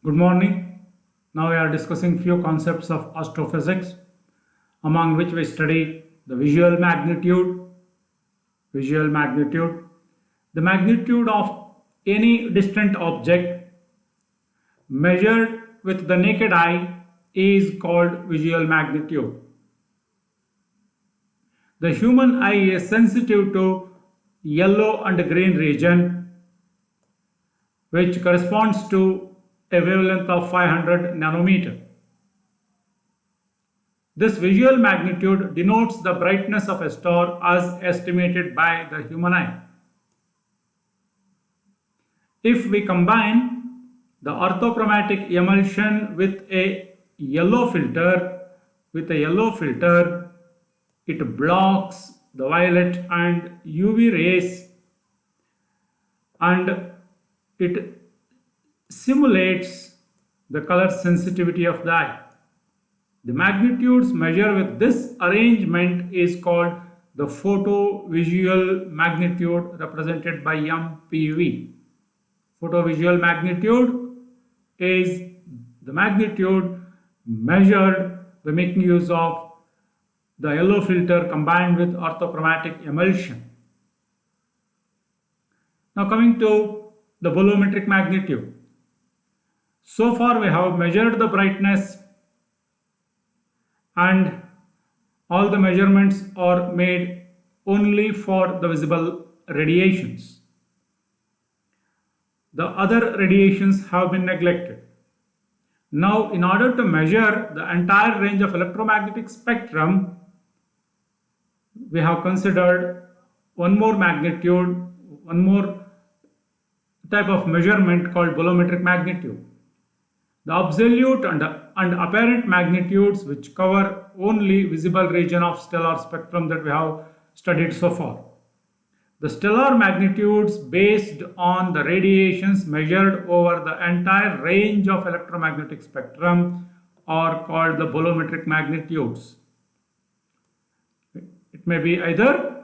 Good morning. Now we are discussing few concepts of astrophysics, among which we study the visual magnitude. The magnitude of any distant object measured with the naked eye is called visual magnitude. The human eye is sensitive to yellow and green region, which corresponds to a wavelength of 500 nanometer. This visual magnitude denotes the brightness of a star as estimated by the human eye. If we combine the orthochromatic emulsion with a yellow filter, it blocks the violet and UV rays and it simulates the color sensitivity of the eye. The magnitudes measured with this arrangement is called the photovisual magnitude, represented by MPV. Photovisual magnitude is the magnitude measured by making use of the yellow filter combined with orthochromatic emulsion. Now coming to the bolometric magnitude. So far we have measured the brightness and all the measurements are made only for the visible radiations. The other radiations have been neglected. Now, in order to measure the entire range of electromagnetic spectrum, we have considered one more type of measurement called bolometric magnitude. The absolute and apparent magnitudes, which cover only visible region of stellar spectrum that we have studied so far. The stellar magnitudes based on the radiations measured over the entire range of electromagnetic spectrum are called the bolometric magnitudes. It may be either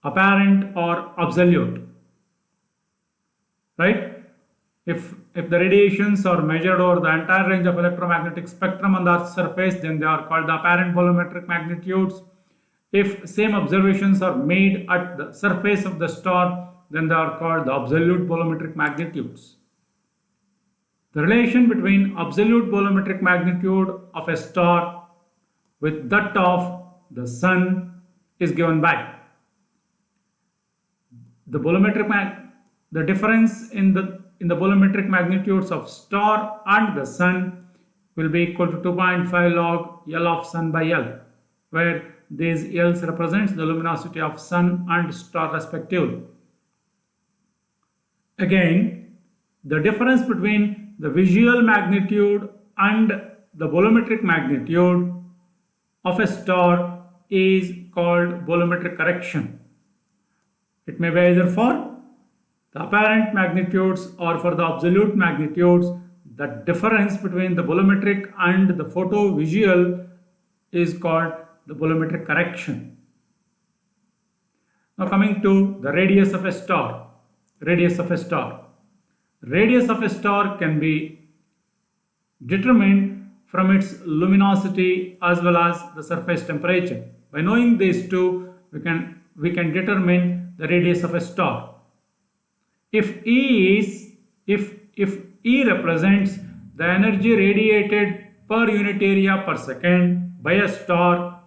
apparent or absolute, right? If the radiations are measured over the entire range of electromagnetic spectrum on the Earth's surface, then they are called the apparent bolometric magnitudes. If same observations are made at the surface of the star, then they are called the absolute bolometric magnitudes. The relation between absolute bolometric magnitude of a star with that of the sun is given by the difference in the bolometric magnitudes of star and the sun will be equal to 2.5 log L of sun by L, where these L's represents the luminosity of sun and star respectively. Again, the difference between the visual magnitude and the bolometric magnitude of a star is called bolometric correction. It may be either for the apparent magnitudes or for the absolute magnitudes. The difference between the bolometric and the photovisual is called the bolometric correction. Now coming to the radius of a star. Radius of a star can be determined from its luminosity as well as the surface temperature. By knowing these two, we can determine the radius of a star. If E represents the energy radiated per unit area per second by a star,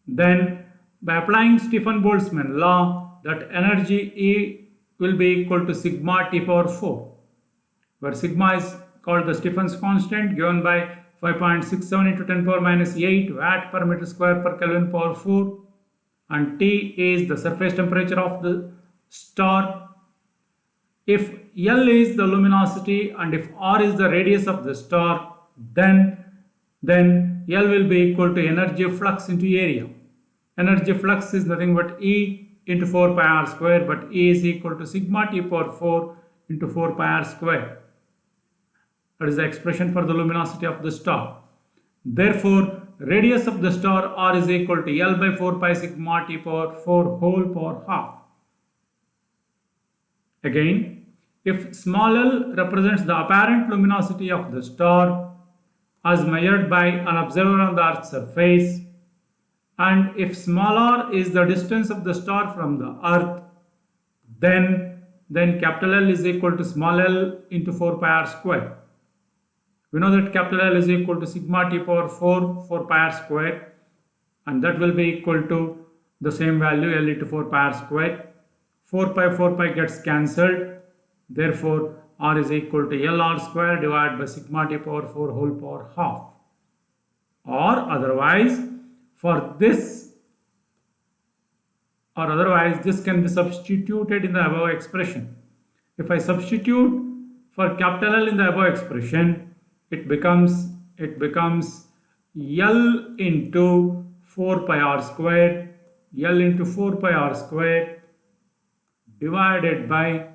then by applying Stefan-Boltzmann law, that energy E will be equal to sigma T power 4, where sigma is called the Stephan's constant, given by 5.67 into 10 power minus 8 watt per meter square per Kelvin power 4, and T is the surface temperature of the star. If L is the luminosity and if R is the radius of the star, then L will be equal to energy flux into area. Energy flux is nothing but E into 4 pi r square, but E is equal to sigma T power 4 into 4 pi r square. That is the expression for the luminosity of the star. Therefore, radius of the star R is equal to L by 4 pi sigma T power 4 whole power half. Again, If small l represents the apparent luminosity of the star as measured by an observer on the Earth's surface, and if small r is the distance of the star from the Earth, then capital L is equal to small l into 4 pi r square. We know that capital L is equal to sigma t power 4 pi r square, and that will be equal to the same value L into 4 pi r square. 4 pi gets cancelled, therefore r is equal to L r square divided by sigma t power 4 whole power half. Or otherwise this can be substituted in the above expression. If I substitute for capital L in the above expression, it becomes L into 4 pi r square, L into 4 pi r square divided by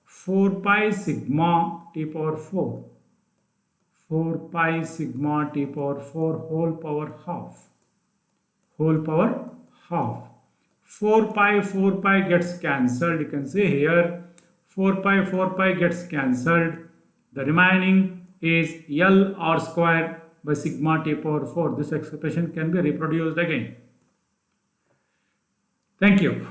4 pi sigma t power 4. 4 pi sigma t power 4 whole power half. 4 pi gets cancelled. You can see here 4 pi gets cancelled. The remaining is L r square by sigma t power 4. This expression can be reproduced again. Thank you.